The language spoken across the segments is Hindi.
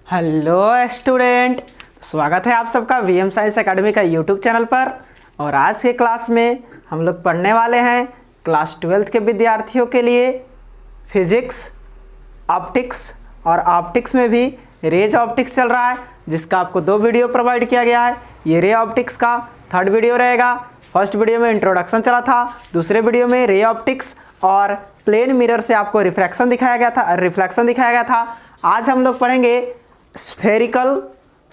हेलो स्टूडेंट, स्वागत है आप सबका वीएम साइंस एकेडमी का यूट्यूब चैनल पर। और आज के क्लास में हम लोग पढ़ने वाले हैं क्लास 12th के विद्यार्थियों के लिए फिजिक्स, ऑप्टिक्स, और ऑप्टिक्स में भी रेज ऑप्टिक्स चल रहा है, जिसका आपको 2 वीडियो प्रोवाइड किया गया है। ये रे ऑप्टिक्स का 3rd वीडियो रहेगा। फर्स्ट वीडियो में इंट्रोडक्शन चला था, दूसरे वीडियो में रे ऑप्टिक्स और प्लेन मिरर से आपको रिफ्रैक्शन दिखाया गया था, रिफ्लेक्शन दिखाया गया था। आज हम लोग पढ़ेंगे स्फेरिकल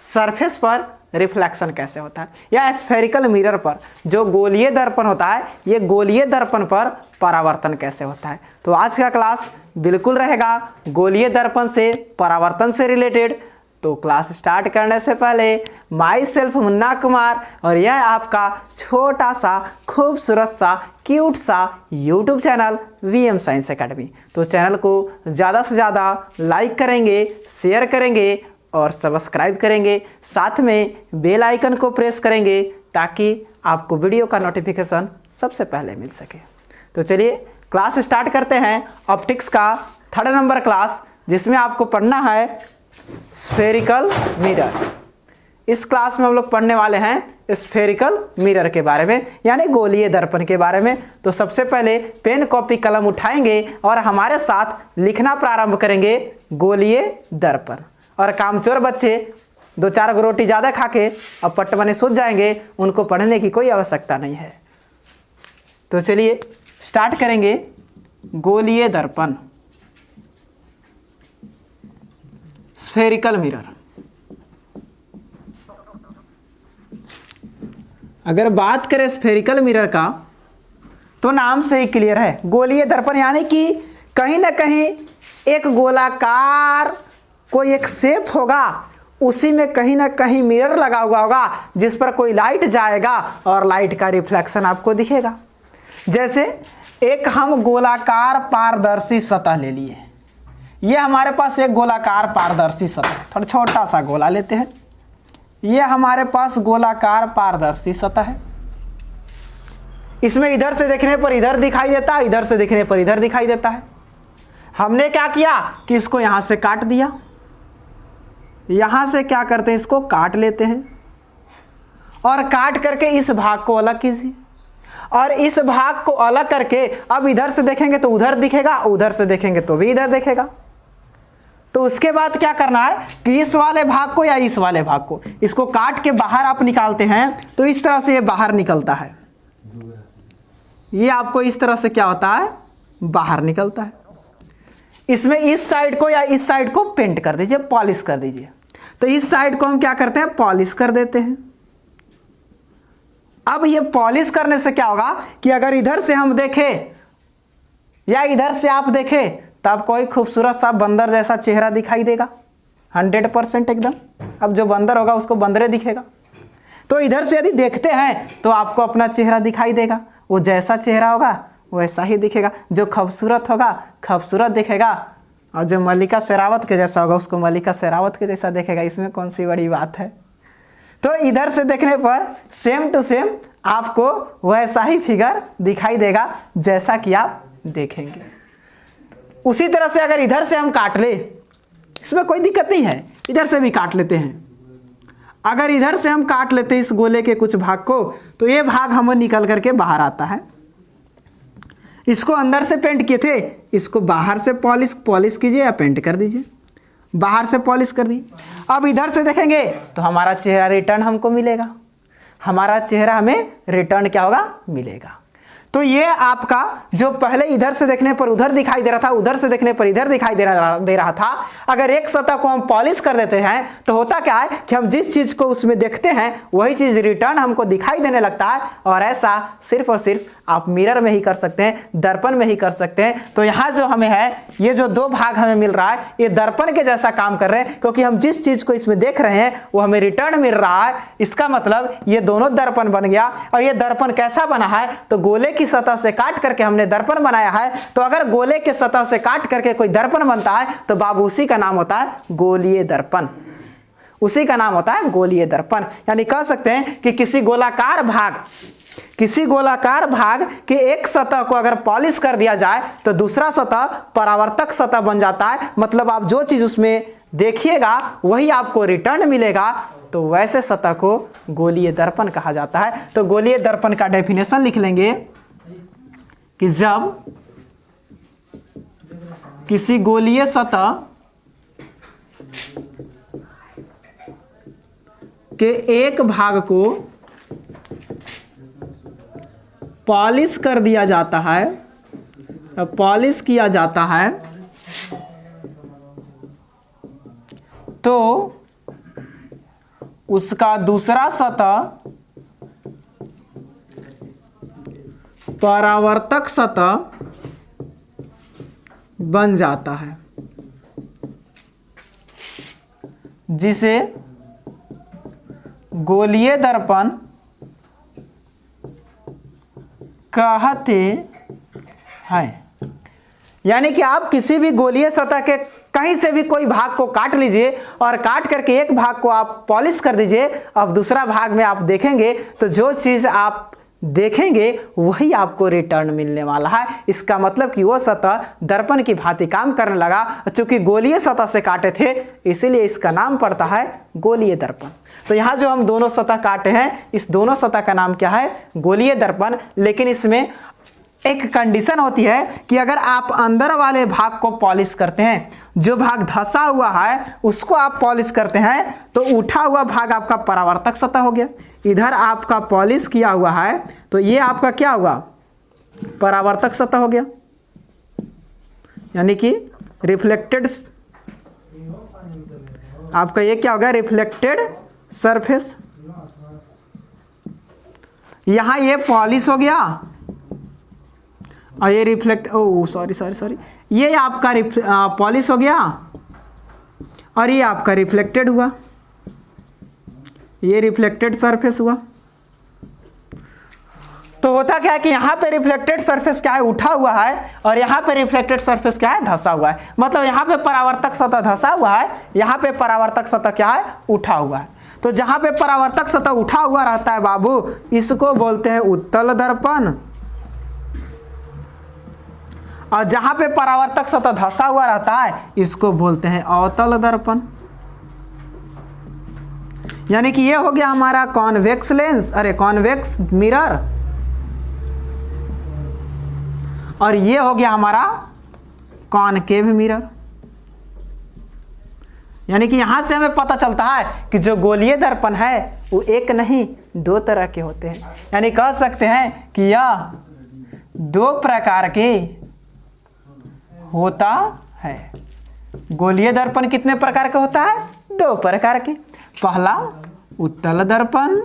सरफेस पर रिफ्लेक्शन कैसे होता है, या स्फेरिकल मिरर पर जो गोलीय दर्पण होता है, ये गोलीय दर्पण पर परावर्तन कैसे होता है। तो आज का क्लास बिल्कुल रहेगा गोलीय दर्पण से परावर्तन से रिलेटेड। तो क्लास स्टार्ट करने से पहले माई सेल्फ मुन्ना कुमार और यह आपका छोटा सा खूबसूरत सा क्यूट सा YouTube channel VM science academy. तो चैनल को ज़्यादा से ज़्यादा लाइक करेंगे, शेयर करेंगे और सब्सक्राइब करेंगे, साथ में बेल आइकन को प्रेस करेंगे ताकि आपको वीडियो का नोटिफिकेशन सबसे पहले मिल सके। तो चलिए क्लास स्टार्ट करते हैं। ऑप्टिक्स का 3rd नंबर क्लास, जिसमें आपको पढ़ना है स्फेरिकल मिरर। इस क्लास में हम लोग पढ़ने वाले हैं स्फेरिकल मिरर के बारे में, यानी गोलीय दर्पण के बारे में। तो सबसे पहले पेन कॉपी कलम उठाएंगे और हमारे साथ लिखना प्रारंभ करेंगे गोलीय दर्पण। और कामचोर बच्चे 2-4 गो रोटी ज़्यादा खा के अब पट्टमने सूझ जाएंगे, उनको पढ़ने की कोई आवश्यकता नहीं है। तो चलिए स्टार्ट करेंगे। गोलीय दर्पण, स्फेरिकल मिरर। अगर बात करें स्फेरिकल मिरर का तो नाम से ही क्लियर है, गोलीय दर्पण यानी कि कहीं ना कहीं एक गोलाकार कोई एक शेप होगा, उसी में कहीं ना कहीं मिरर लगा हुआ होगा जिस पर कोई लाइट जाएगा और लाइट का रिफ्लेक्शन आपको दिखेगा। जैसे एक हम गोलाकार पारदर्शी सतह ले लिए, ये हमारे पास एक गोलाकार पारदर्शी सतह, थोड़ा छोटा सा गोला लेते हैं। ये हमारे पास गोलाकार पारदर्शी सतह है। इसमें इधर से देखने पर इधर दिखाई देता है, इधर से देखने पर इधर दिखाई देता है। हमने क्या किया कि इसको यहां से काट दिया, यहां से क्या करते हैं, इसको काट लेते हैं और काट करके इस भाग को अलग कीजिए। और इस भाग को अलग करके अब इधर से देखेंगे तो उधर दिखेगा, उधर से देखेंगे तो भी इधर देखेगा। तो उसके बाद क्या करना है कि इस वाले भाग को या इस वाले भाग को, इसको काट के बाहर आप निकालते हैं तो इस तरह से ये बाहर निकलता है। ये आपको इस तरह से क्या होता है, बाहर निकलता है। इसमें इस साइड को या इस साइड को पेंट कर दीजिए, पॉलिश कर दीजिए। तो इस साइड को हम क्या करते हैं, पॉलिश कर देते हैं। अब ये पॉलिश करने से क्या होगा कि अगर इधर से हम देखें या इधर से आप देखें तब कोई खूबसूरत सा बंदर जैसा चेहरा दिखाई देगा, 100% एकदम। अब जो बंदर होगा उसको बंदरे दिखेगा। तो इधर से यदि देखते हैं तो आपको अपना चेहरा दिखाई देगा, वो जैसा चेहरा होगा वैसा ही दिखेगा। जो खूबसूरत होगा खूबसूरत दिखेगा, और जो मल्लिका शेरावत के जैसा होगा उसको मल्लिका शेरावत के जैसा देखेगा। इसमें कौन सी बड़ी बात है। तो इधर से देखने पर सेम टू सेम आपको वैसा ही फिगर दिखाई देगा जैसा कि आप देखेंगे। उसी तरह से अगर इधर से हम काट ले, इसमें कोई दिक्कत नहीं है, इधर से भी काट लेते हैं। अगर इधर से हम काट लेते हैं इस गोले के कुछ भाग को, तो ये भाग हमें निकल करके बाहर आता है। इसको अंदर से पेंट किए थे, इसको बाहर से पॉलिश कीजिए या पेंट कर दीजिए। बाहर से पॉलिश कर दी। अब इधर से देखेंगे तो हमारा चेहरा रिटर्न हमको मिलेगा, हमारा चेहरा हमें रिटर्न क्या होगा, मिलेगा। तो ये आपका जो पहले इधर से देखने पर उधर दिखाई दे रहा था, उधर से देखने पर इधर दिखाई दे रहा था, अगर एक सतह को हम पॉलिश कर देते हैं तो होता क्या है कि हम जिस चीज को उसमें देखते हैं वही चीज रिटर्न हमको दिखाई देने लगता है। और ऐसा सिर्फ और सिर्फ आप मिरर में ही कर सकते हैं, दर्पण में ही कर सकते हैं। तो यहाँ जो हमें है, ये जो 2 भाग हमें मिल रहा है, ये दर्पण के जैसा काम कर रहे हैं, क्योंकि हम जिस चीज को इसमें देख रहे हैं वो हमें रिटर्न मिल रहा है। इसका मतलब ये दोनों दर्पण बन गया। और ये दर्पण कैसा बना है, तो गोले की सतह से काट करके हमने दर्पण बनाया है। तो अगर गोले के सतह से काट करके कोई दर्पण बनता है तो बाबू उसी का नाम होता है गोलीय दर्पण, उसी का नाम होता है गोलीय दर्पण। यानी कह सकते हैं कि किसी गोलाकार भाग किसी गोलाकार भाग के एक सतह को अगर पॉलिश कर दिया जाए तो दूसरा सतह परावर्तक सतह बन जाता है। मतलब आप जो चीज उसमें देखिएगा वही आपको रिटर्न मिलेगा, तो वैसे सतह को गोलीय दर्पण कहा जाता है। तो गोलीय दर्पण का डेफिनेशन लिख लेंगे कि जब किसी गोलीय सतह के एक भाग को पॉलिश कर दिया जाता है, पॉलिश किया जाता है, तो उसका दूसरा सतह परावर्तक सतह बन जाता है, जिसे गोलीय दर्पण कहते हैं। यानी कि आप किसी भी गोलीय सतह के कहीं से भी कोई भाग को काट लीजिए और काट करके एक भाग को आप पॉलिश कर दीजिए। अब दूसरा भाग में आप देखेंगे तो जो चीज़ आप देखेंगे वही आपको रिटर्न मिलने वाला है। इसका मतलब कि वो सतह दर्पण की भांति काम करने लगा। चूंकि गोलीय सतह से काटे थे इसीलिए इसका नाम पड़ता है गोलीय दर्पण। तो यहाँ जो हम दोनों सतह काटे हैं इस दोनों सतह का नाम क्या है? गोलीय दर्पण। लेकिन इसमें एक कंडीशन होती है कि अगर आप अंदर वाले भाग को पॉलिश करते हैं, जो भाग धंसा हुआ है उसको आप पॉलिश करते हैं, तो उठा हुआ भाग आपका परावर्तक सतह हो गया। इधर आपका पॉलिश किया हुआ है तो ये आपका क्या हुआ? परावर्तक सतह हो गया, यानी कि रिफ्लेक्टेड। आपका ये क्या हो गया? Reflected surface. यहां ये पॉलिश हो गया और ये रिफ्लेक्ट, ओ सॉरी, ये आपका पॉलिश हो गया और ये आपका रिफ्लेक्टेड हुआ, ये रिफ्लेक्टेड सरफेस हुआ। तो होता क्या है कि यहाँ पे रिफ्लेक्टेड सरफेस क्या है? उठा हुआ है, और यहाँ पे रिफ्लेक्टेड सरफेस क्या है? धंसा हुआ है। मतलब यहाँ पे परावर्तक सतह धंसा हुआ है, यहाँ पे परावर्तक सतह क्या है? उठा हुआ है। तो जहाँ पे परावर्तक सतह उठा हुआ रहता है बाबू, इसको बोलते हैं उत्तल दर्पण, और जहां पे परावर्तक सतह धंसा हुआ रहता है इसको बोलते हैं अवतल दर्पण। यानी कि ये हो गया हमारा कॉन्वेक्स लेंस, अरे कॉन्वेक्स मिरर, और ये हो गया हमारा कॉनकेव मिरर। यानी कि यहां से हमें पता चलता है कि जो गोलीय दर्पण है वो एक नहीं दो तरह के होते हैं। यानी कह सकते हैं कि यह दो प्रकार के होता है। गोलीय दर्पण कितने प्रकार का होता है? दो प्रकार के। पहला उत्तल दर्पण,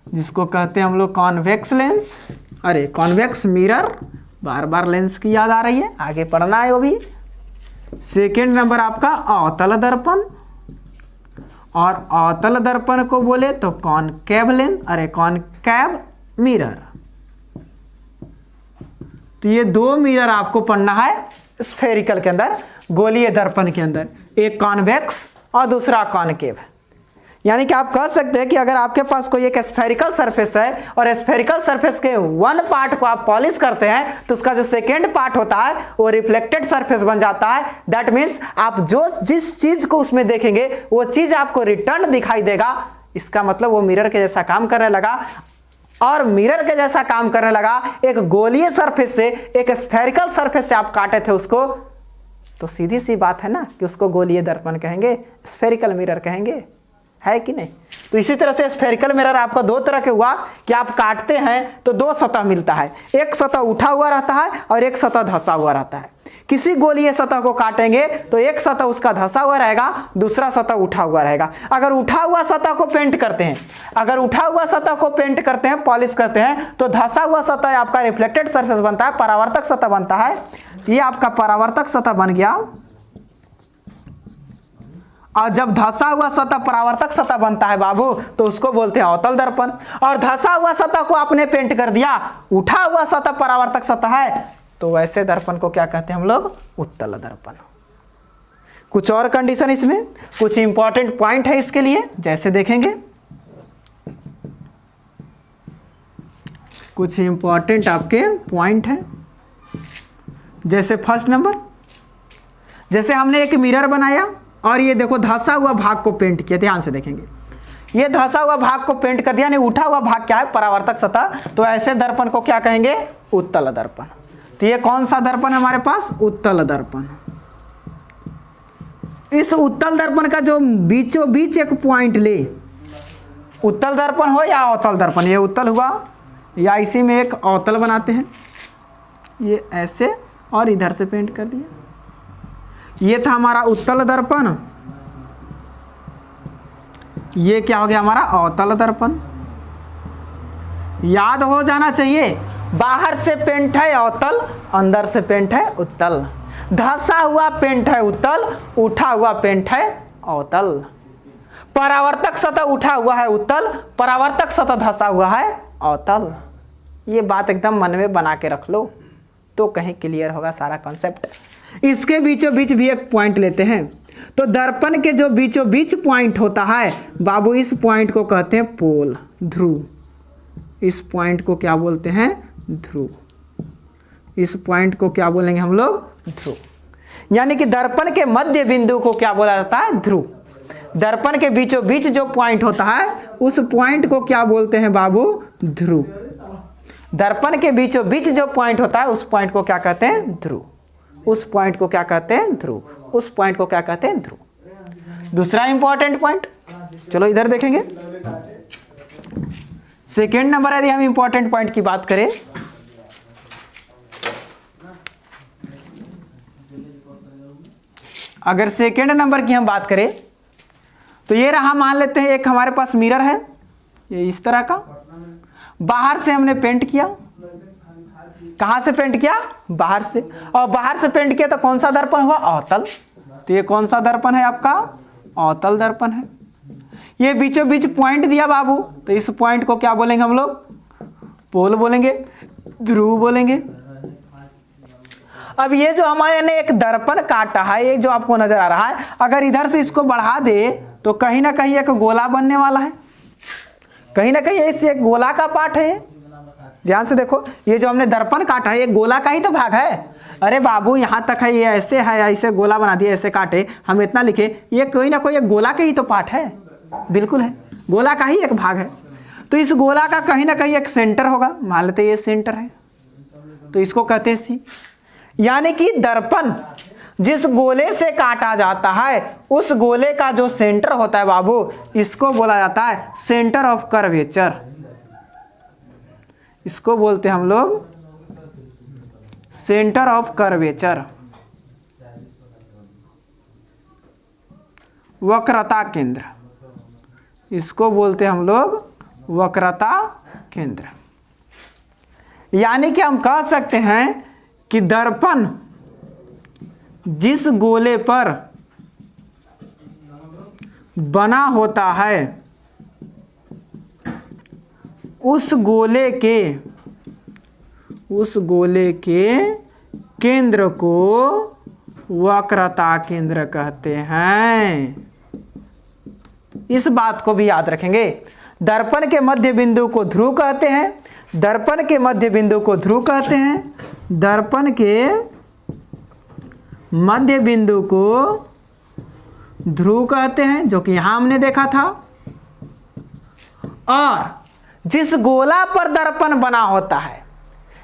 जिसको कहते हैं हम लोग कॉन्वेक्स लेंस, अरे कॉन्वेक्स मिरर, बार बार लेंस की याद आ रही है, आगे पढ़ना है वो भी। सेकेंड नंबर आपका अवतल दर्पण, और अवतल दर्पण को बोले तो कॉनकेव लेंस, अरे कॉनकेव मिरर। तो ये दो मिरर आपको पढ़ना है स्फेरिकल के अंदर, गोलीय दर्पण के अंदर, एक कॉन्वेक्स और दूसरा कॉनकेव। यानी कि आप कह सकते हैं कि अगर आपके पास कोई एक स्फेरिकल सरफेस है और स्फेरिकल सरफेस के वन पार्ट को आप पॉलिश करते हैं तो उसका जो सेकेंड पार्ट होता है वो रिफ्लेक्टेड सरफेस बन जाता है। दैट मीन्स आप जिस चीज को उसमें देखेंगे वो चीज आपको रिटर्न दिखाई देगा। इसका मतलब वो मिरर के जैसा काम करने लगा, और मिरर के जैसा काम करने लगा। एक गोलीय सरफेस से एक स्फेरिकल सरफेस से आप काटे थे उसको, तो सीधी सी बात है ना कि उसको गोलीय दर्पण कहेंगे, स्फेरिकल मिरर कहेंगे, है कि नहीं? तो इसी तरह से स्फेरिकल मिरर आपका दो तरह के हुआ कि आप काटते हैं तो दो सतह मिलता है, एक सतह उठा हुआ रहता है और एक सतह धंसा हुआ रहता है। किसी गोलीय सतह को काटेंगे तो एक सतह उसका धंसा हुआ रहेगा, दूसरा सतह उठा हुआ रहेगा। अगर उठा हुआ सतह को पेंट करते हैं, पॉलिश करते हैं, तो धंसा हुआ सतह आपका रिफ्लेक्टेड सरफेस बनता है, परावर्तक सतह बनता है। ये आपका परावर्तक सतह बन गया, और जब धंसा हुआ सतह परावर्तक सतह बनता है बाबू तो उसको बोलते हैं अवतल दर्पण। और धंसा हुआ सतह को आपने पेंट कर दिया, उठा हुआ सतह परावर्तक सतह है, तो वैसे दर्पण को क्या कहते हैं हम लोग? उत्तल दर्पण। कुछ और कंडीशन इसमें, कुछ इंपॉर्टेंट पॉइंट है इसके लिए, जैसे देखेंगे कुछ इंपॉर्टेंट आपके पॉइंट हैं। जैसे फर्स्ट नंबर, जैसे हमने एक मिरर बनाया और ये देखो धंसा हुआ भाग को पेंट किया, ध्यान से देखेंगे, ये धंसा हुआ भाग को पेंट कर दिया, यानी उठा हुआ भाग क्या है, परावर्तक सतह। तो ऐसे दर्पण को क्या कहेंगे, उत्तल दर्पण। तो ये कौन सा दर्पण है हमारे पास, उत्तल दर्पण। इस उत्तल दर्पण का जो बीचों बीच एक पॉइंट ले, उत्तल दर्पण हो या अवतल दर्पण, ये उत्तल हुआ, या इसी में एक अवतल बनाते हैं, ये ऐसे और इधर से पेंट कर दिया। ये था हमारा उत्तल दर्पण, ये क्या हो गया हमारा अवतल दर्पण। याद हो जाना चाहिए, बाहर से पेंट है अवतल, अंदर से पेंट है उत्तल। धंसा हुआ पेंट है उत्तल, उठा हुआ पेंट है अवतल। परावर्तक सतह उठा हुआ है उत्तल, परावर्तक सतह धंसा हुआ है अवतल। ये बात एकदम मन में बना के रख लो तो कहीं क्लियर होगा सारा कॉन्सेप्ट। इसके बीचों बीच भी एक पॉइंट लेते हैं। तो दर्पण के जो बीचों बीच पॉइंट होता है बाबू, इस पॉइंट को कहते हैं पोल, ध्रुव। इस पॉइंट को क्या बोलते हैं, ध्रुव। इस पॉइंट को क्या बोलेंगे हम लोग, ध्रुव। यानी कि दर्पण के मध्य बिंदु को क्या बोला जाता है, ध्रुव। दर्पण के बीचों बीच जो पॉइंट होता है उस पॉइंट को क्या बोलते हैं बाबू, ध्रुव। दर्पण के बीचों बीच जो पॉइंट होता है उस पॉइंट को क्या कहते हैं, ध्रुव। उस पॉइंट को क्या कहते हैं, ध्रुव। उस पॉइंट को क्या कहते हैं, ध्रुव। दूसरा इंपॉर्टेंट पॉइंट, चलो इधर देखेंगे। सेकेंड नंबर यदि हम इंपॉर्टेंट पॉइंट की बात करें, अगर सेकेंड नंबर की हम बात करें तो ये रहा, मान लेते हैं एक हमारे पास मिरर है, ये इस तरह का, बाहर से हमने पेंट किया। कहां से पेंट किया, बाहर से। और बाहर से पेंट किया तो कौन सा दर्पण हुआ, अवतल। तो ये कौन सा दर्पण है आपका, अवतल दर्पण है। ये बीचों बीच पॉइंट दिया बाबू, तो इस पॉइंट को क्या बोलेंगे हम लोग, पोल बोलेंगे, ध्रुव बोलेंगे। अब ये जो हमारे ने एक दर्पण काटा है, ये जो आपको नजर आ रहा है, अगर इधर से इसको बढ़ा दे तो कहीं ना कहीं एक गोला बनने वाला है, कहीं ना कहीं इससे एक गोला का पार्ट है। ध्यान से देखो, ये जो हमने दर्पण काटा है ये गोला का ही तो भाग है। अरे बाबू यहाँ तक है, ये ऐसे है, ऐसे गोला बना दिया, ऐसे काटे, हम इतना लिखे, ये कोई ना कोई एक गोला के ही तो पार्ट है, बिल्कुल है, गोला का ही एक भाग है। तो इस गोला का कहीं ना कहीं एक सेंटर होगा, मान लेते ये सेंटर है, तो इसको कहते हैं सी। यानी कि दर्पण जिस गोले से काटा जाता है उस गोले का जो सेंटर होता है बाबू, इसको बोला जाता है सेंटर ऑफ कर्वेचर। इसको बोलते हैं हम लोग सेंटर ऑफ कर्वेचर, वक्रता केंद्र। इसको बोलते हैं हम लोग वक्रता केंद्र। यानी कि हम कह सकते हैं कि दर्पण जिस गोले पर बना होता है उस गोले के केंद्र को वक्रता केंद्र कहते हैं। इस बात को भी याद रखेंगे। दर्पण के मध्य बिंदु को ध्रुव कहते हैं, दर्पण के मध्य बिंदु को ध्रुव कहते हैं, दर्पण के मध्य बिंदु को ध्रुव कहते हैं, जो कि यहां हमने देखा था। और जिस गोला पर दर्पण बना होता है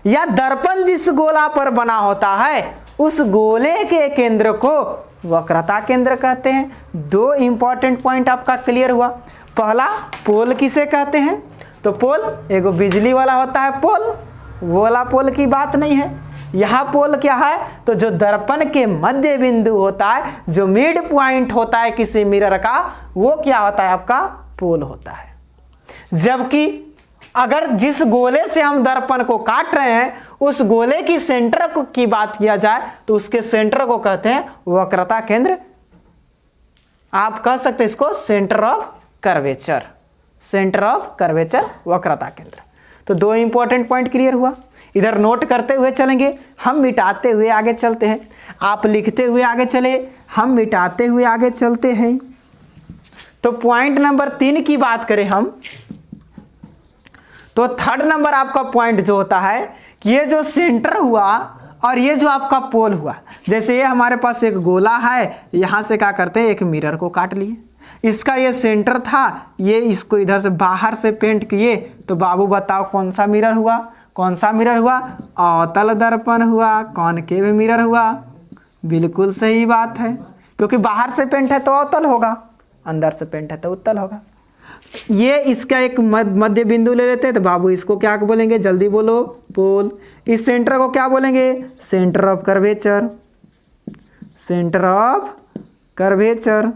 या दर्पण जिस गोला पर बना होता है उस गोले के केंद्र को वक्रता केंद्र कहते हैं। दो इंपॉर्टेंट पॉइंट आपका क्लियर हुआ। पहला, पोल किसे कहते हैं, तो पोल एगो बिजली वाला होता है पोल, वो वाला पोल की बात नहीं है। यहाँ पोल क्या है, तो जो दर्पण के मध्य बिंदु होता है, जो मिड पॉइंट होता है किसी मिरर का, वो क्या होता है आपका, पोल होता है। जबकि अगर जिस गोले से हम दर्पण को काट रहे हैं उस गोले की सेंटर की बात किया जाए तो उसके सेंटर को कहते हैं वक्रता केंद्र। आप कह सकते हैं इसको centre of curvature, centre of curvature, वक्रता केंद्र। तो दो इंपॉर्टेंट पॉइंट क्लियर हुआ। इधर नोट करते हुए चलेंगे, हम मिटाते हुए आगे चलते हैं। आप लिखते हुए आगे चले, हम मिटाते हुए आगे चलते हैं। तो पॉइंट नंबर 3 की बात करें हम, तो थर्ड नंबर आपका पॉइंट जो होता है कि ये जो सेंटर हुआ और ये जो आपका पोल हुआ, जैसे ये हमारे पास एक गोला है, यहाँ से क्या करते हैं एक मिरर को काट लिए, इसका ये सेंटर था, ये इसको इधर से बाहर से पेंट किए, तो बाबू बताओ कौन सा मिरर हुआ, कौन सा मिरर हुआ, अवतल दर्पण हुआ, कॉनकेव मिरर हुआ। बिल्कुल सही बात है, क्योंकि बाहर से पेंट है तो अवतल होगा, अंदर से पेंट है तो उत्तल होगा। ये इसका एक मध्य बिंदु ले लेते हैं, तो बाबू इसको क्या बोलेंगे, जल्दी बोलो, पोल। इस सेंटर को क्या बोलेंगे, centre of curvature, centre of curvature.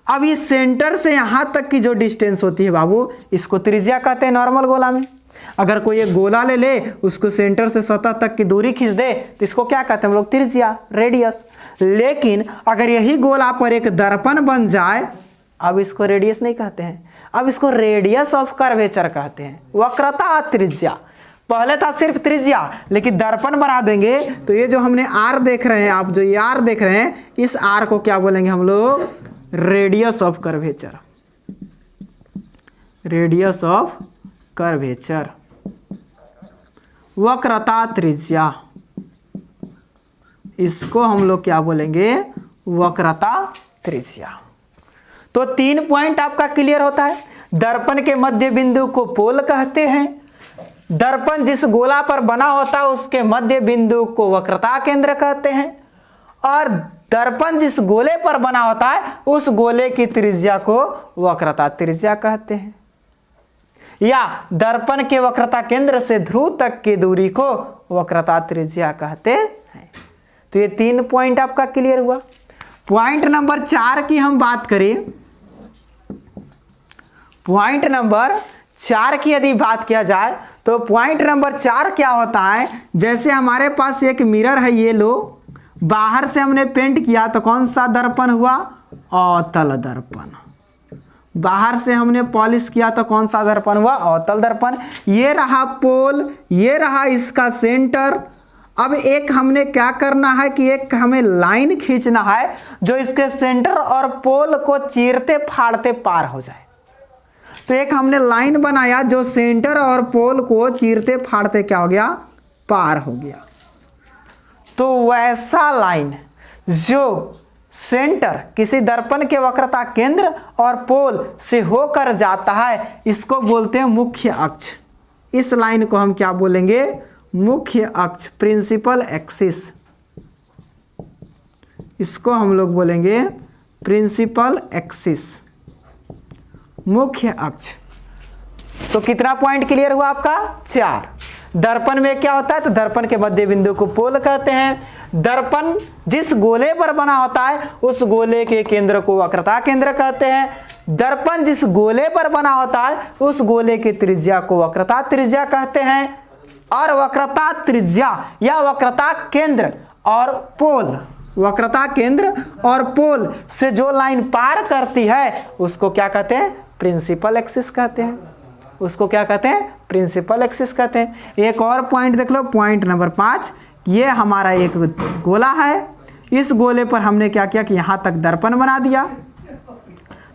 अब इस सेंटर से यहां तक की जो डिस्टेंस होती है बाबू, इसको त्रिज्या कहते हैं नॉर्मल गोला में। अगर कोई एक गोला ले ले, उसको सेंटर से सतह तक की दूरी खींच दे, तो इसको क्या कहते हैं हम लोग, त्रिज्या, रेडियस। लेकिन अगर यही गोला पर एक दर्पण बन जाए, अब इसको रेडियस नहीं कहते हैं, अब इसको रेडियस ऑफ कर्वेचर कहते हैं, वक्रता त्रिज्या। पहले था सिर्फ त्रिज्या, लेकिन दर्पण बना देंगे तो ये जो हमने आर देख रहे हैं, आप जो ये आर देख रहे हैं, इस आर को क्या बोलेंगे हम लोग, radius of curvature, radius of curvature, वक्रता त्रिज्या, इसको हम लोग क्या बोलेंगे, वक्रता त्रिज्या। तो 3 पॉइंट आपका क्लियर होता है। दर्पण के मध्य बिंदु को पोल कहते हैं, दर्पण जिस गोला पर बना होता है उसके मध्य बिंदु को वक्रता केंद्र कहते हैं, और दर्पण जिस गोले पर बना होता है उस गोले की त्रिज्या को वक्रता त्रिज्या कहते हैं, या दर्पण के वक्रता केंद्र से ध्रुव तक की दूरी को वक्रता त्रिज्या कहते हैं। तो ये 3 पॉइंट आपका क्लियर हुआ। पॉइंट नंबर 4 की हम बात करें, पॉइंट नंबर 4 की यदि बात किया जाए तो पॉइंट नंबर 4 क्या होता है, जैसे हमारे पास एक मिरर है, ये लो, बाहर से हमने पेंट किया तो कौन सा दर्पण हुआ, अवतल दर्पण। बाहर से हमने पॉलिश किया तो कौन सा दर्पण हुआ, अवतल दर्पण। ये रहा पोल, ये रहा इसका सेंटर। अब एक हमने क्या करना है कि एक हमें लाइन खींचना है जो इसके सेंटर और पोल को चीरते फाड़ते पार हो जाए। तो एक हमने लाइन बनाया जो सेंटर और पोल को चीरते फाड़ते क्या हो गया, पार हो गया। तो वैसा लाइन जो सेंटर किसी दर्पण के वक्रता केंद्र और पोल से होकर जाता है, इसको बोलते हैं मुख्य अक्ष। इस लाइन को हम क्या बोलेंगे, मुख्य अक्ष, प्रिंसिपल एक्सिस। इसको हम लोग बोलेंगे प्रिंसिपल एक्सिस, मुख्य अक्ष। तो कितना पॉइंट क्लियर हुआ आपका, 4। दर्पण में क्या होता है, तो दर्पण के मध्य बिंदु को पोल कहते हैं। दर्पण जिस गोले पर बना होता है उस गोले के केंद्र को वक्रता केंद्र कहते हैं। दर्पण जिस गोले पर बना होता है उस गोले की त्रिज्या को वक्रता त्रिज्या कहते हैं। और वक्रता त्रिज्या या वक्रता केंद्र और पोल, वक्रता केंद्र और पोल से जो लाइन पार करती है उसको क्या कहते हैं, प्रिंसिपल एक्सिस कहते हैं। उसको क्या कहते हैं, प्रिंसिपल एक्सिस कहते हैं। एक और पॉइंट देख लो, पॉइंट नंबर 5। ये हमारा एक गोला है, इस गोले पर हमने क्या किया कि यहाँ तक दर्पण बना दिया।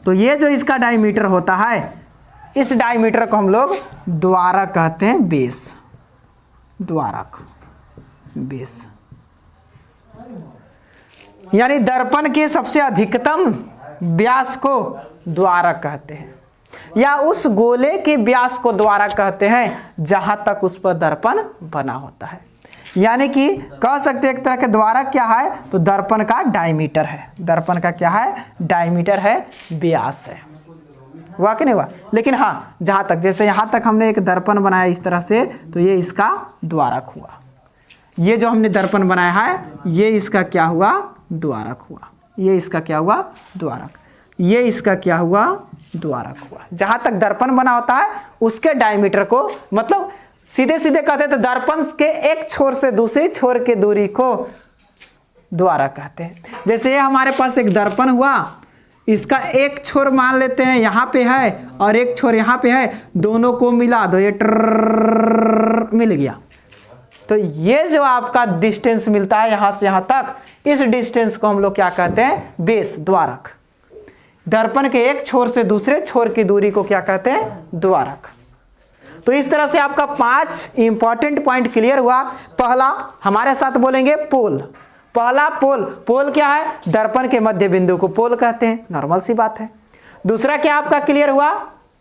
तो ये जो इसका डायमीटर होता है, इस डायमीटर को हम लोग द्वारक कहते हैं, बेस, द्वारक, बेस। यानी दर्पण के सबसे अधिकतम व्यास को द्वारक कहते हैं, या उस गोले के व्यास को द्वारक कहते हैं जहां तक उस पर दर्पण बना होता है। यानी कि कह सकते हैं एक तरह के द्वारक क्या है, तो दर्पण का डायमीटर है। दर्पण का क्या है, डायमीटर है, व्यास है। हुआ कि नहीं हुआ? लेकिन हाँ, जहाँ तक जैसे यहाँ तक हमने एक दर्पण बनाया इस तरह से, तो ये इसका द्वारक हुआ। ये जो हमने दर्पण बनाया है ये इसका क्या हुआ, द्वारक हुआ। ये इसका क्या हुआ, द्वारक। ये इसका क्या हुआ, द्वारक हुआ। जहाँ तक दर्पण बना होता है उसके डायमीटर को, मतलब सीधे सीधे कहते हैं तो दर्पण के एक छोर से दूसरे छोर के दूरी को द्वारक कहते हैं। जैसे ये हमारे पास एक दर्पण हुआ, इसका एक छोर मान लेते हैं यहाँ पे है और एक छोर यहाँ पे है, दोनों को मिला दो, ये मिल गया। तो ये जो आपका डिस्टेंस मिलता है यहाँ से यहाँ तक, इस डिस्टेंस को हम लोग क्या कहते हैं, बेस, द्वारक। दर्पण के एक छोर से दूसरे छोर की दूरी को क्या कहते हैं? द्वारक। तो इस तरह से आपका 5 इंपॉर्टेंट पॉइंट क्लियर हुआ। पहला हमारे साथ बोलेंगे पोल। पहला पोल, पोल क्या है? दर्पण के मध्य बिंदु को पोल कहते हैं, नॉर्मल सी बात है। दूसरा क्या आपका क्लियर हुआ?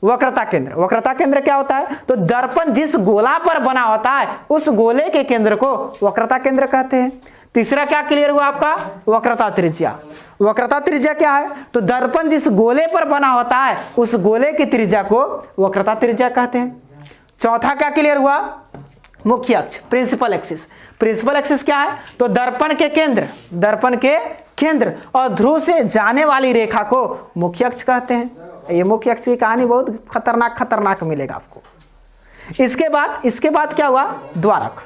वक्रता केंद्र। वक्रता केंद्र क्या होता है? तो दर्पण जिस गोला पर बना होता है उस गोले के केंद्र को वक्रता केंद्र कहते हैं। तीसरा क्या क्लियर हुआ आपका? वक्रता त्रिज्या। वक्रता त्रिज्या क्या है? तो दर्पण जिस गोले पर बना होता है उस गोले की त्रिज्या को वक्रता त्रिज्या कहते हैं। चौथा क्या क्लियर हुआ? मुख्य अक्ष, प्रिंसिपल एक्सिस। प्रिंसिपल एक्सिस क्या है? तो दर्पण के केंद्र और ध्रुव से जाने वाली रेखा को मुख्य अक्ष कहते हैं। ये मुख्य अक्ष की कहानी बहुत खतरनाक मिलेगा आपको। इसके बाद क्या हुआ? द्वारक।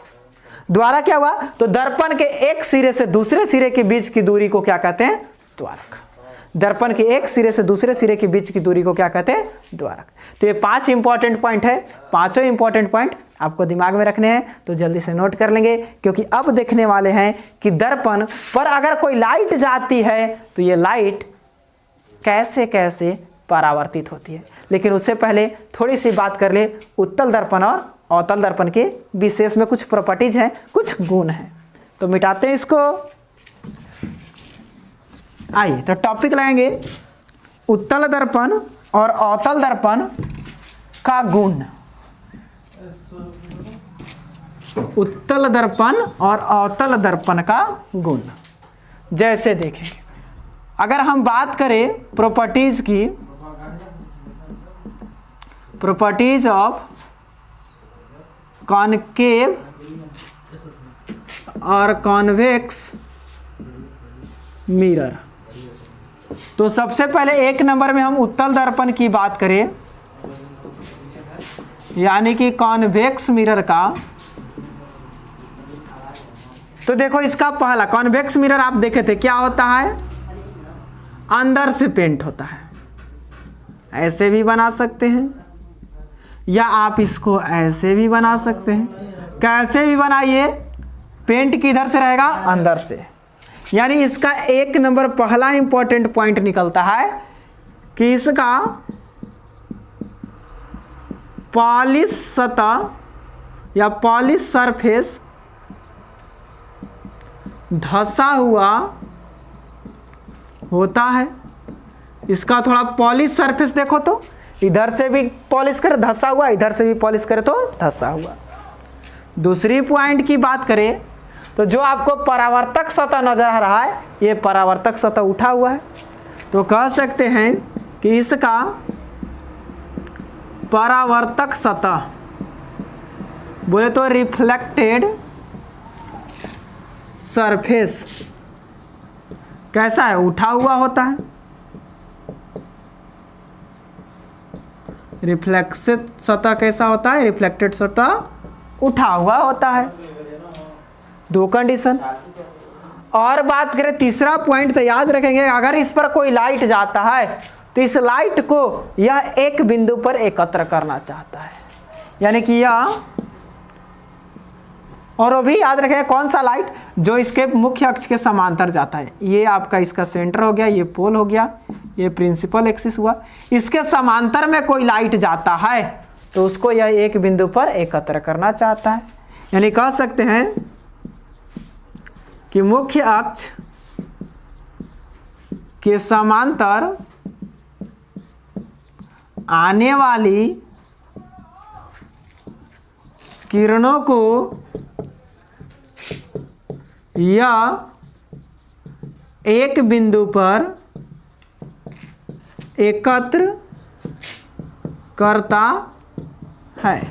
द्वारक क्या हुआ? तो दर्पण के एक सिरे से दूसरे सिरे के बीच की दूरी को क्या कहते हैं? द्वारक। दर्पण के एक सिरे से दूसरे सिरे के बीच की दूरी को क्या कहते हैं? द्वारक। तो ये 5 इंपॉर्टेंट पॉइंट है। पांचों इंपॉर्टेंट पॉइंट आपको दिमाग में रखने हैं, तो जल्दी से नोट कर लेंगे, क्योंकि अब देखने वाले हैं कि दर्पण पर अगर कोई लाइट जाती है तो ये लाइट कैसे कैसे परावर्तित होती है। लेकिन उससे पहले थोड़ी सी बात कर ले उत्तल दर्पण और अवतल दर्पण के विशेष में कुछ प्रॉपर्टीज हैं, कुछ गुण हैं। तो मिटाते हैं इसको। आइए तो टॉपिक लाएंगे उत्तल दर्पण और अवतल दर्पण का गुण। उत्तल दर्पण और अवतल दर्पण का गुण। जैसे देखेंगे, अगर हम बात करें प्रॉपर्टीज की, प्रॉपर्टीज ऑफ कॉनकेव और कॉन्वेक्स मिरर, तो सबसे पहले 1 नंबर में हम उत्तल दर्पण की बात करें, यानी कि कॉन्वेक्स मिरर का। तो देखो इसका पहला कॉन्वेक्स मिरर आप देखे थे, क्या होता है? अंदर से पेंट होता है। ऐसे भी बना सकते हैं या आप इसको ऐसे भी बना सकते हैं। कैसे भी बनाइए, पेंट किधर से रहेगा? अंदर से। यानी इसका 1 नंबर पहला इंपॉर्टेंट पॉइंट निकलता है कि इसका पॉलिश सतह या पॉलिश सरफेस धंसा हुआ होता है। इसका थोड़ा पॉलिश सरफेस देखो, तो इधर से भी पॉलिश करे धंसा हुआ, इधर से भी पॉलिश करे तो धंसा हुआ। दूसरी पॉइंट की बात करें तो जो आपको परावर्तक सतह नजर आ रहा है, ये परावर्तक सतह उठा हुआ है। तो कह सकते हैं कि इसका परावर्तक सतह बोले तो रिफ्लेक्टेड सरफेस कैसा है? उठा हुआ होता है। रिफ्लेक्टेड सतह कैसा होता है? रिफ्लेक्टेड सतह उठा हुआ होता है। 2 कंडीशन। और बात करें तीसरा पॉइंट, तो याद रखेंगे अगर इस पर कोई लाइट जाता है तो इस लाइट को यह एक बिंदु पर एकत्र करना चाहता है, यानी कि यह, और वो भी याद रखेंगे कौन सा लाइट? जो इसके मुख्य अक्ष के समांतर जाता है। ये आपका इसका सेंटर हो गया, ये पोल हो गया, ये प्रिंसिपल एक्सिस हुआ। इसके समांतर में कोई लाइट जाता है तो उसको यह एक बिंदु पर एकत्र करना चाहता है। यानी कह सकते हैं कि मुख्य अक्ष के समांतर आने वाली किरणों को यह एक बिंदु पर एकत्र करता है।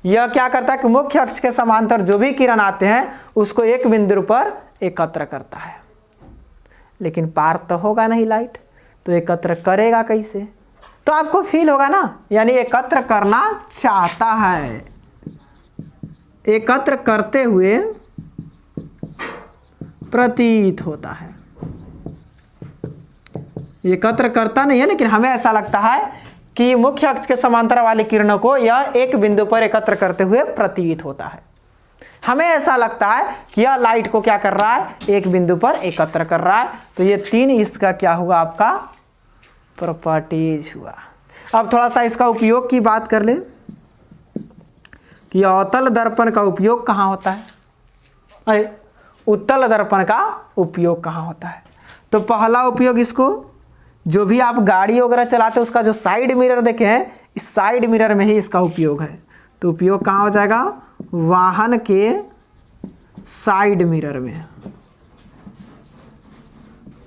यह क्या करता है कि मुख्य अक्ष के समांतर जो भी किरण आते हैं उसको एक बिंदु पर एकत्र करता है। लेकिन पार तो होगा नहीं लाइट, तो एकत्र करेगा कैसे? तो आपको फील होगा ना, यानी एकत्र करना चाहता है। एकत्र करते हुए प्रतीत होता है। एकत्र करता नहीं है, लेकिन हमें ऐसा लगता है कि मुख्य अक्ष के समांतर वाली किरणों को यह एक बिंदु पर एकत्र करते हुए प्रतीत होता है। हमें ऐसा लगता है कि यह लाइट को क्या कर रहा है? एक बिंदु पर एकत्र कर रहा है। तो ये 3 इसका क्या हुआ? आपका प्रॉपर्टीज हुआ। अब थोड़ा सा इसका उपयोग की बात कर ले कि अवतल दर्पण का उपयोग कहाँ होता है, अरे उत्तल दर्पण का उपयोग कहाँ होता है। तो पहला उपयोग इसको, जो भी आप गाड़ी वगैरह चलाते हैं उसका जो साइड मिरर देखे हैं, इस साइड मिरर में ही इसका उपयोग है। तो उपयोग कहाँ हो जाएगा, वाहन के साइड मिरर में।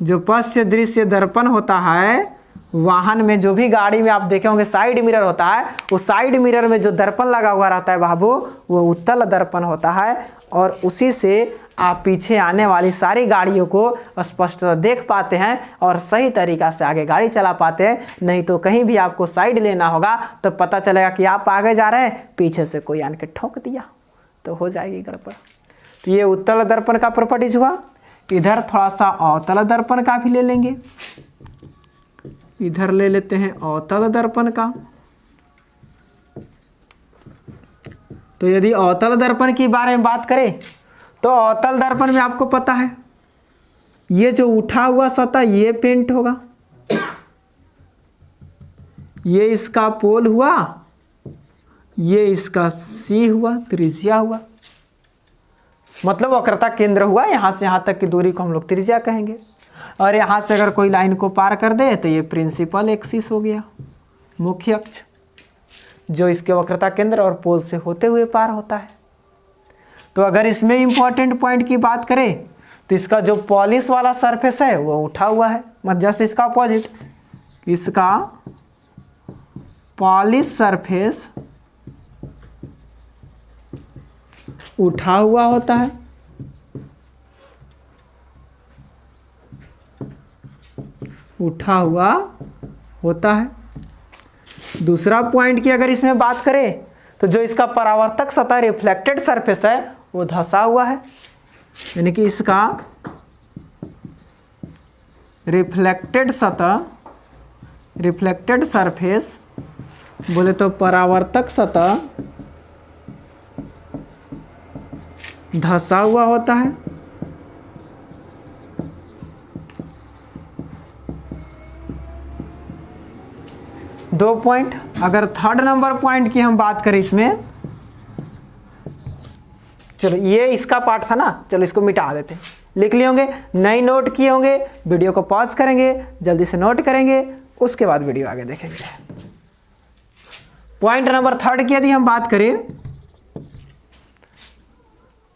जो पश्च दृश्य दर्पण होता है वाहन में, जो भी गाड़ी में आप देखे होंगे साइड मिरर होता है, वो साइड मिरर में जो दर्पण लगा हुआ रहता है बाबू, वो उत्तल दर्पण होता है। और उसी से आप पीछे आने वाली सारी गाड़ियों को स्पष्टता देख पाते हैं और सही तरीक़ा से आगे गाड़ी चला पाते हैं। नहीं तो कहीं भी आपको साइड लेना होगा तो पता चलेगा कि आप आगे जा रहे हैं, पीछे से कोई आन के ठोक दिया तो हो जाएगी गड़बड़। तो ये उत्तल दर्पण का प्रॉपर्टीज हुआ। इधर थोड़ा सा अवतल दर्पण का भी ले लेंगे, इधर ले लेते हैं अवतल दर्पण का। तो यदि अवतल दर्पण की बारे में बात करें तो अवतल दर्पण में आपको पता है ये जो उठा हुआ सतह ये पेंट होगा, ये इसका पोल हुआ, ये इसका सी हुआ, त्रिज्या हुआ, मतलब वक्रता केंद्र हुआ। यहाँ से यहाँ तक की दूरी को हम लोग त्रिज्या कहेंगे। और यहाँ से अगर कोई लाइन को पार कर दे तो ये प्रिंसिपल एक्सिस हो गया, मुख्य अक्ष, जो इसके वक्रता केंद्र और पोल से होते हुए पार होता है। तो अगर इसमें इंपॉर्टेंट पॉइंट की बात करें तो इसका जो पॉलिश वाला सरफेस है वो उठा हुआ है, मतलब जस्ट इसका अपोजिट, इसका पॉलिश सरफेस उठा हुआ होता है। उठा हुआ होता है। दूसरा पॉइंट की अगर इसमें बात करें तो जो इसका परावर्तक सतह रिफ्लेक्टेड सरफेस है वो धंसा हुआ है, यानी कि इसका रिफ्लेक्टेड सतह, रिफ्लेक्टेड सरफेस बोले तो परावर्तक सतह धंसा हुआ होता है। दो पॉइंट। अगर थर्ड नंबर पॉइंट की हम बात करें इसमें, चलो ये इसका पार्ट था ना, चलो इसको मिटा देते हैं, लिख लिए होंगे, नई नोट किए होंगे, वीडियो को पॉज करेंगे, जल्दी से नोट करेंगे, उसके बाद वीडियो आगे देखेंगे। पॉइंट नंबर थर्ड की यदि हम बात करें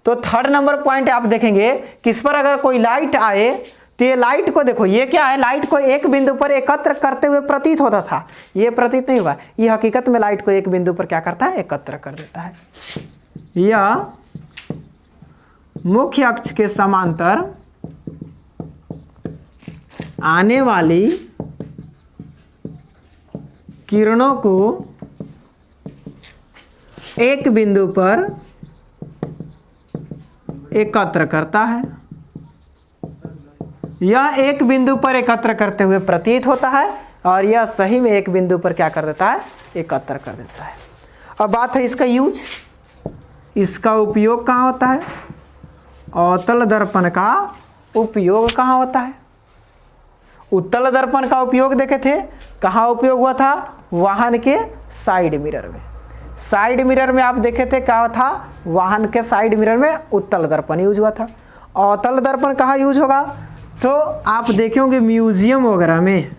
तो थर्ड नंबर पॉइंट आप देखेंगे कि इस पर अगर कोई लाइट आए तो ये लाइट को देखो, ये क्या है, लाइट को एक बिंदु पर एकत्र करते हुए प्रतीत होता था, ये प्रतीत नहीं हुआ, ये हकीकत में लाइट को एक बिंदु पर क्या करता है, एकत्र कर देता है। यह मुख्य अक्ष के समांतर आने वाली किरणों को एक बिंदु पर एकत्र करता है। यह एक बिंदु पर एकत्र करते हुए प्रतीत होता है और यह सही में एक बिंदु पर क्या कर देता है, एकत्र कर देता है। अब बात है इसका यूज, इसका उपयोग कहाँ होता है, अवतल दर्पण का उपयोग कहाँ होता है। उत्तल दर्पण का उपयोग देखे थे, कहाँ उपयोग हुआ था, वाहन के साइड मिरर में। साइड मिरर में आप देखे थे क्या था, वाहन के साइड मिरर में उत्तल दर्पण यूज हुआ था। अवतल दर्पण कहाँ यूज होगा, तो आप देखेंगे म्यूजियम वगैरह में,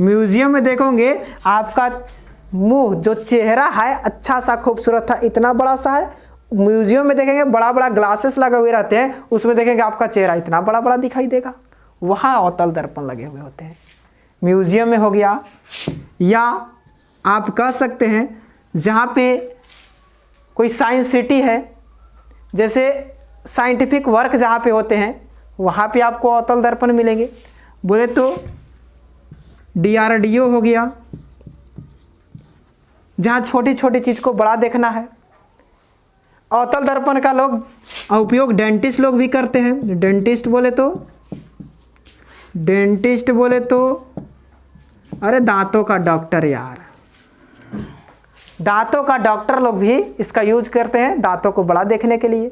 म्यूजियम में देखोगे आपका मुंह जो चेहरा है अच्छा सा खूबसूरत था, इतना बड़ा सा है, म्यूजियम में देखेंगे बड़ा बड़ा ग्लासेस लगे हुए रहते हैं, उसमें देखेंगे आपका चेहरा इतना बड़ा बड़ा दिखाई देगा, वहाँ अवतल दर्पण लगे हुए होते हैं, म्यूजियम में हो गया। या आप कह सकते हैं जहाँ पे कोई साइंस सिटी है, जैसे साइंटिफिक वर्क जहाँ पे होते हैं वहाँ पे आपको अवतल दर्पण मिलेंगे। बोले तो DRDO हो गया, जहाँ छोटी छोटी चीज़ को बड़ा देखना है। अवतल दर्पण का लोग उपयोग डेंटिस्ट लोग भी करते हैं। डेंटिस्ट बोले तो अरे दांतों का डॉक्टर यार, दांतों का डॉक्टर लोग भी इसका यूज करते हैं दांतों को बड़ा देखने के लिए,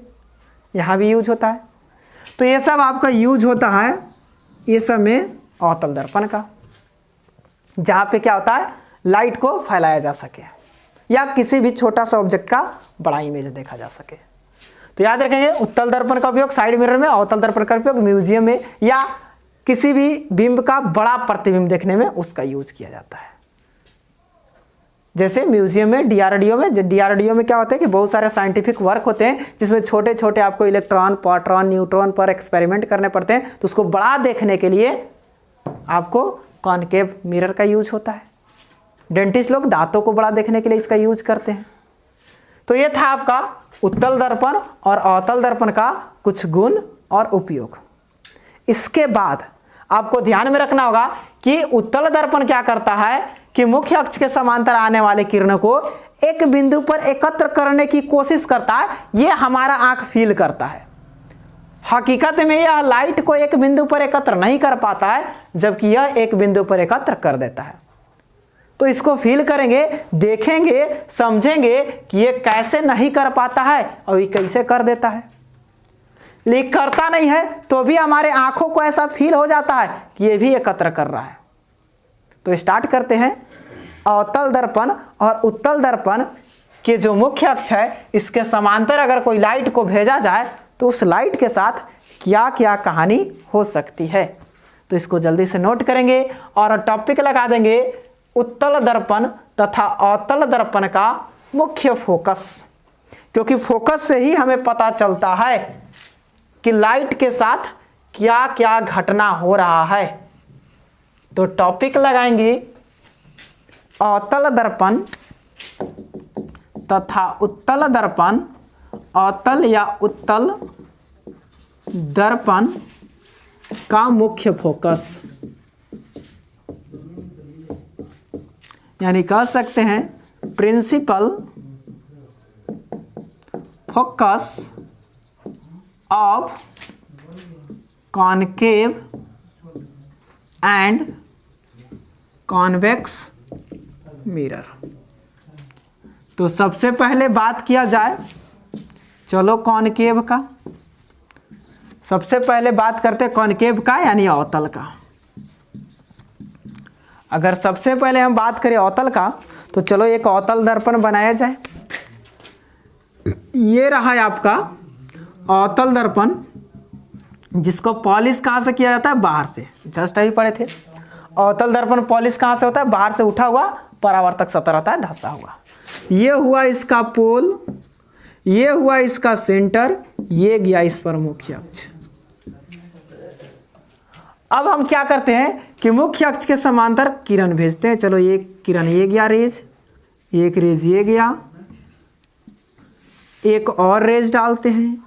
यहाँ भी यूज होता है। तो ये सब आपका यूज होता है ये सब में अवतल दर्पण का। जहाँ पे क्या होता है, लाइट को फैलाया जा सके या किसी भी छोटा सा ऑब्जेक्ट का बड़ा इमेज देखा जा सके। तो याद रखेंगे, उत्तल दर्पण का उपयोग साइड मिरर में, अवतल दर्पण का उपयोग म्यूजियम में या किसी भी बिंब का बड़ा प्रतिबिंब देखने में उसका यूज किया जाता है। जैसे म्यूजियम में, डीआरडीओ में क्या होता है कि बहुत सारे साइंटिफिक वर्क होते हैं जिसमें छोटे छोटे आपको इलेक्ट्रॉन, प्रोटॉन, न्यूट्रॉन पर एक्सपेरिमेंट करने पड़ते हैं, तो उसको बड़ा देखने के लिए आपको कॉनकेव मिरर का यूज होता है। डेंटिस्ट लोग दांतों को बड़ा देखने के लिए इसका यूज करते हैं। तो ये था आपका उत्तल दर्पण और अवतल दर्पण का कुछ गुण और उपयोग। इसके बाद आपको ध्यान में रखना होगा कि उत्तल दर्पण क्या करता है कि मुख्य अक्ष के समांतर आने वाले किरणों को एक बिंदु पर एकत्र करने की कोशिश करता है। यह हमारा आंख फील करता है। हकीकत में यह लाइट को एक बिंदु पर एकत्र नहीं कर पाता है, जबकि यह एक बिंदु पर एकत्र कर देता है। तो इसको फील करेंगे, देखेंगे, समझेंगे कि ये कैसे नहीं कर पाता है और ये कैसे कर देता है। लेकिन करता नहीं है तो भी हमारे आंखों को ऐसा फील हो जाता है कि ये भी एकत्र कर रहा है। तो स्टार्ट करते हैं। अवतल दर्पण और उत्तल दर्पण के जो मुख्य अक्ष है, इसके समांतर अगर कोई लाइट को भेजा जाए तो उस लाइट के साथ क्या क्या कहानी हो सकती है। तो इसको जल्दी से नोट करेंगे और टॉपिक लगा देंगे उत्तल दर्पण तथा अवतल दर्पण का मुख्य फोकस, क्योंकि फोकस से ही हमें पता चलता है कि लाइट के साथ क्या क्या घटना हो रहा है। तो टॉपिक लगाएंगे अवतल दर्पण तथा उत्तल दर्पण। अवतल या उत्तल दर्पण का मुख्य फोकस, यानी कह सकते हैं principal focus of concave and convex mirror. तो सबसे पहले बात किया जाए, चलो कॉनकेव का। सबसे पहले बात करते हैं कॉनकेव का यानी अवतल का। अगर सबसे पहले हम बात करें अवतल का, तो चलो एक अवतल दर्पण बनाया जाए। ये रहा है आपका अवतल दर्पण, जिसको पॉलिश कहाँ से किया जाता है, बाहर से। जस्ट अभी पढ़े थे, अवतल दर्पण पॉलिश कहाँ से होता है, बाहर से उठा हुआ परावर्तक सतह रहता है, धंसा हुआ। ये हुआ इसका पोल, ये हुआ इसका सेंटर, ये गया इस पर मुख्य अक्ष। अब हम क्या करते हैं कि मुख्य अक्ष के समांतर किरण भेजते हैं। चलो ये किरण, ये गया रेज, एक रेज ये गया, एक और रेज डालते हैं,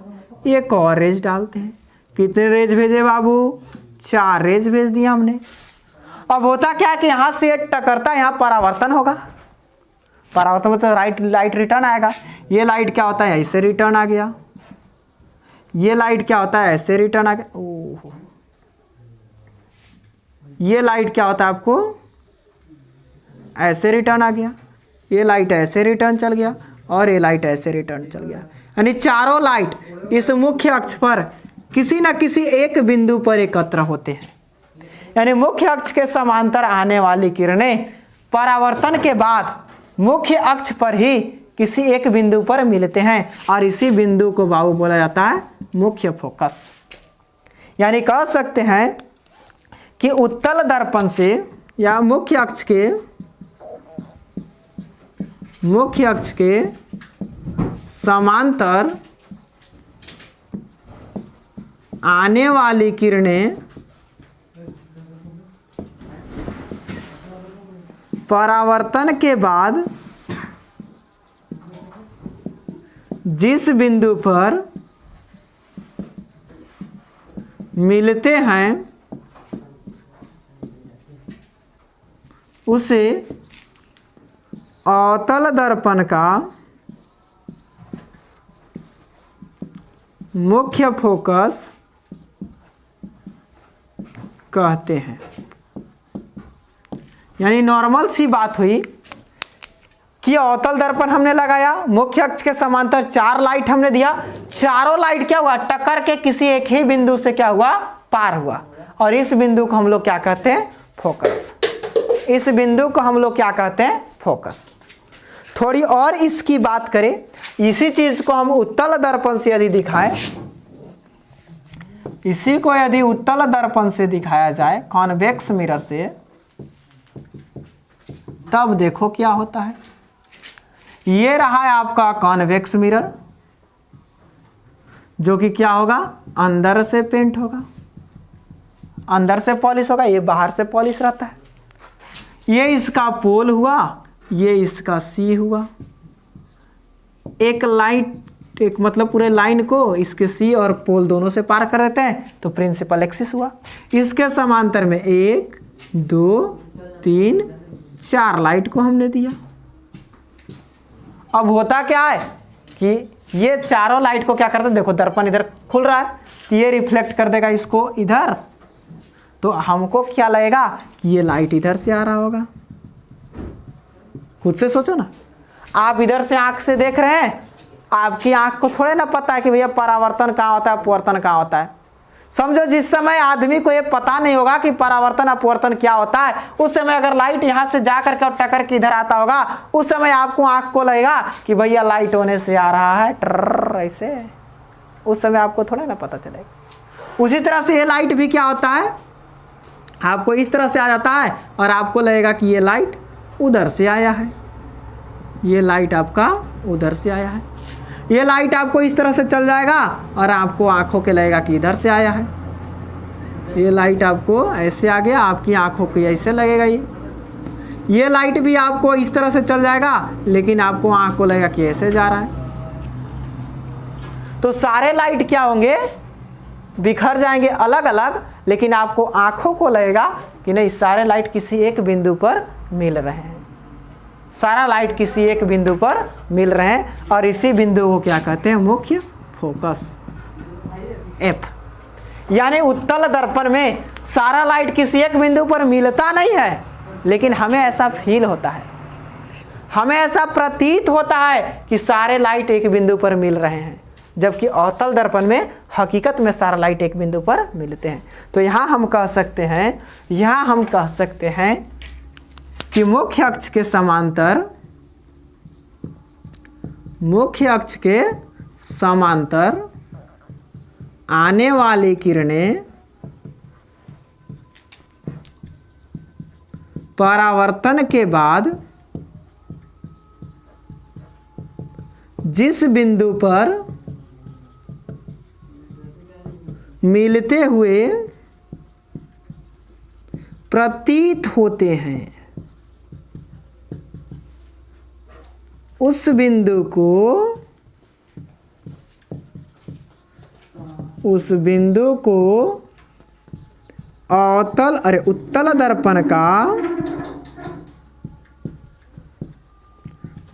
एक और रेज डालते हैं। कितने रेज भेजे बाबू, 4 रेज भेज दिया हमने। अब होता क्या है कि यहाँ से टकरता है, यहाँ परावर्तन होगा। परावर्तन में तो लाइट रिटर्न आएगा। ये लाइट क्या होता है, ऐसे रिटर्न आ गया। ये लाइट क्या होता है, ऐसे रिटर्न आ गया। ओह, ये लाइट क्या होता है आपको, ऐसे रिटर्न आ गया। ये लाइट ऐसे रिटर्न चल गया और ये लाइट ऐसे रिटर्न चल गया। यानी चारों लाइट इस मुख्य अक्ष पर किसी न किसी एक बिंदु पर एकत्र होते हैं। यानी मुख्य अक्ष के समांतर आने वाली किरणें परावर्तन के बाद मुख्य अक्ष पर ही किसी एक बिंदु पर मिलते हैं और इसी बिंदु को बाबू बोला जाता है मुख्य फोकस। यानी कह सकते हैं कि उत्तल दर्पण से या मुख्य अक्ष के समांतर आने वाली किरणें परावर्तन के बाद जिस बिंदु पर मिलते हैं उसे अवतल दर्पण का मुख्य फोकस कहते हैं। यानी नॉर्मल सी बात हुई कि अवतल दर्पण हमने लगाया, मुख्य अक्ष के समांतर 4 लाइट हमने दिया, चारों लाइट क्या हुआ, टक्कर के किसी एक ही बिंदु से क्या हुआ, पार हुआ, और इस बिंदु को हम लोग क्या कहते हैं, फोकस। इस बिंदु को हम लोग क्या कहते हैं, फोकस। थोड़ी और इसकी बात करें, इसी चीज को हम उत्तल दर्पण से यदि दिखाएं, इसी को यदि उत्तल दर्पण से दिखाया जाए, कॉन्वेक्स मिरर से, तब देखो क्या होता है। ये रहा है आपका कॉन्वेक्स मिरर, जो कि क्या होगा, अंदर से पेंट होगा, अंदर से पॉलिश होगा, ये बाहर से पॉलिश रहता है। ये इसका पोल हुआ, ये इसका सी हुआ। एक लाइन, एक मतलब पूरे लाइन को इसके सी और पोल दोनों से पार कर देते हैं, तो प्रिंसिपल एक्सिस हुआ। इसके समांतर में 1 2 3 4 लाइट को हमने दिया। अब होता क्या है कि ये चारों लाइट को क्या करते हैं, देखो दर्पण इधर खुल रहा है, तो ये रिफ्लेक्ट कर देगा इसको इधर, तो हमको क्या लगेगा कि ये लाइट इधर से आ रहा होगा। खुद से सोचो ना, आप इधर से आंख से देख रहे हैं, आपकी आंख को थोड़े ना पता है कि भैया परावर्तन कहाँ होता है, अपवर्तन कहाँ होता है। समझो जिस समय आदमी को ये पता नहीं होगा कि परावर्तन अपवर्तन क्या होता है, उस समय अगर लाइट यहाँ से जा करके और टकर के इधर आता होगा, उस समय आपको आंख को लगेगा कि भैया लाइट होने से आ रहा है ट्रर ऐसे, उस समय आपको थोड़ा ना पता चलेगा। उसी तरह से ये लाइट भी क्या होता है, आपको इस तरह से आ जाता है और आपको लगेगा कि ये लाइट उधर से आया है, ये लाइट आपका उधर से आया है। ये लाइट आपको इस तरह से चल जाएगा और आपको आंखों के लगेगा कि इधर से आया है। ये लाइट आपको ऐसे आ गया, आपकी आंखों के ऐसे लगेगा। ये लाइट भी आपको इस तरह से चल जाएगा, लेकिन आपको आंख को लगेगा कि ऐसे जा रहा है। तो सारे लाइट क्या होंगे, बिखर जाएंगे अलग अलग, लेकिन आपको आंखों को लगेगा कि नहीं सारे लाइट किसी एक बिंदु पर मिल रहे हैं, सारा लाइट किसी एक बिंदु पर मिल रहे हैं, और इसी बिंदु को क्या कहते हैं, मुख्य फोकस, एफ। यानी उत्तल दर्पण में सारा लाइट किसी एक बिंदु पर मिलता नहीं है, लेकिन हमें ऐसा फील होता है, हमें ऐसा प्रतीत होता है कि सारे लाइट एक बिंदु पर मिल रहे हैं, जबकि अवतल दर्पण में हकीकत में सारा लाइट एक बिंदु पर मिलते हैं। तो यहाँ हम कह सकते हैं कि मुख्य अक्ष के समांतर आने वाली किरणें परावर्तन के बाद जिस बिंदु पर मिलते हुए प्रतीत होते हैं, उस बिंदु को उत्तल दर्पण का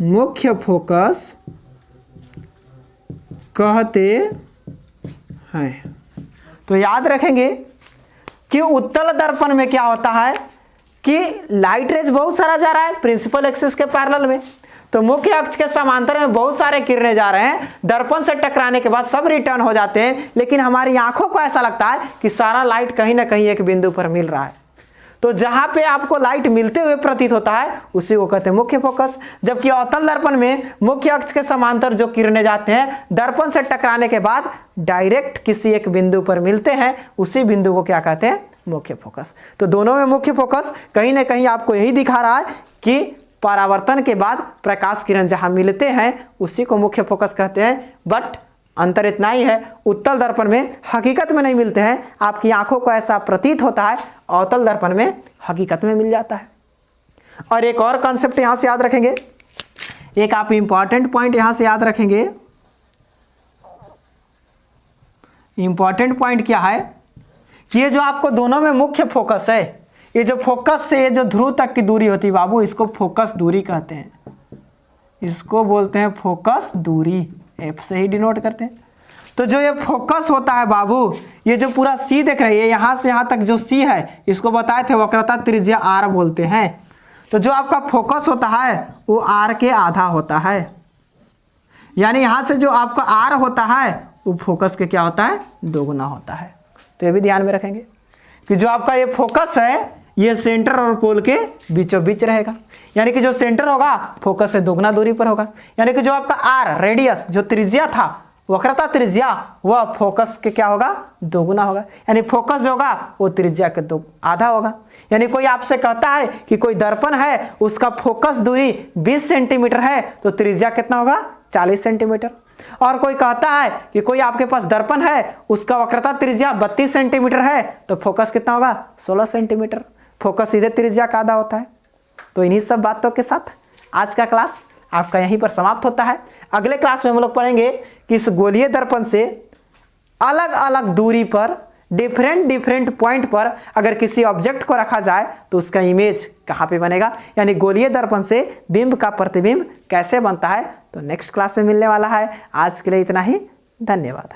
मुख्य फोकस कहते हैं। तो याद रखेंगे कि उत्तल दर्पण में क्या होता है कि लाइट रेज बहुत सारा जा रहा है प्रिंसिपल एक्सिस के पैरेलल में, तो मुख्य अक्ष के समांतर में बहुत सारे किरणें जा रहे हैं, दर्पण से टकराने के बाद सब रिटर्न हो जाते हैं, लेकिन हमारी आंखों को ऐसा लगता है कि सारा लाइट कहीं ना कहीं एक बिंदु पर मिल रहा है। तो जहां पे आपको लाइट मिलते हुए प्रतीत होता है उसी को कहते हैं मुख्य फोकस। जबकि अवतल दर्पण में मुख्य अक्ष के समांतर जो किरणें जाते हैं, दर्पण से टकराने के बाद डायरेक्ट किसी एक बिंदु पर मिलते हैं, उसी बिंदु को क्या कहते हैं, मुख्य फोकस। तो दोनों में मुख्य फोकस कहीं ना कहीं आपको यही दिखा रहा है कि परावर्तन के बाद प्रकाश किरण जहां मिलते हैं उसी को मुख्य फोकस कहते हैं। बट अंतर इतना ही है, उत्तल दर्पण में हकीकत में नहीं मिलते हैं, आपकी आंखों को ऐसा प्रतीत होता है, अवतल दर्पण में हकीकत में मिल जाता है। और एक और कॉन्सेप्ट यहां से याद रखेंगे, एक आप इंपॉर्टेंट पॉइंट यहां से याद रखेंगे। इंपॉर्टेंट पॉइंट क्या है कि ये जो आपको दोनों में मुख्य फोकस है, ये जो फोकस से ये जो ध्रुव तक की दूरी होती है बाबू, इसको फोकस दूरी कहते हैं, इसको बोलते हैं फोकस दूरी, एफ से ही डिनोट करते हैं। तो जो ये फोकस होता है बाबू, ये जो पूरा सी देख रहे हैं, यहां से यहां तक जो सी है, इसको बताए थे वक्रता त्रिज्या आर बोलते हैं। तो जो आपका फोकस होता है वो आर के आधा होता है, यानी यहां से जो आपका आर होता है वो फोकस के क्या होता है, दोगुना होता है। तो ये भी ध्यान में रखेंगे कि जो आपका ये फोकस है ये सेंटर और पोल के बीचों बीच रहेगा, यानी कि जो सेंटर होगा फोकस से दोगुना दूरी पर होगा, यानी कि जो आपका आर रेडियस जो त्रिज्या था वक्रता त्रिज्या वह फोकस के क्या होगा दोगुना होगा, यानी फोकस जो होगा वो त्रिज्या के दो आधा होगा। यानी कोई आपसे कहता है कि कोई दर्पण है उसका फोकस दूरी 20 सेंटीमीटर है तो त्रिज्या कितना होगा 40 सेंटीमीटर, और कोई कहता है कि कोई आपके पास दर्पण है उसका वक्रता त्रिज्या 32 सेंटीमीटर है तो फोकस कितना होगा 16 सेंटीमीटर, फोकस सीधे त्रिज्या का आधा होता है। तो इन्हीं सब बातों के साथ आज का क्लास आपका यहीं पर समाप्त होता है। अगले क्लास में हम लोग पढ़ेंगे कि इस गोलीय दर्पण से अलग अलग दूरी पर डिफरेंट पॉइंट पर अगर किसी ऑब्जेक्ट को रखा जाए तो उसका इमेज कहाँ पे बनेगा, यानी गोलीय दर्पण से बिंब का प्रतिबिंब कैसे बनता है। तो नेक्स्ट क्लास में मिलने वाला है। आज के लिए इतना ही, धन्यवाद।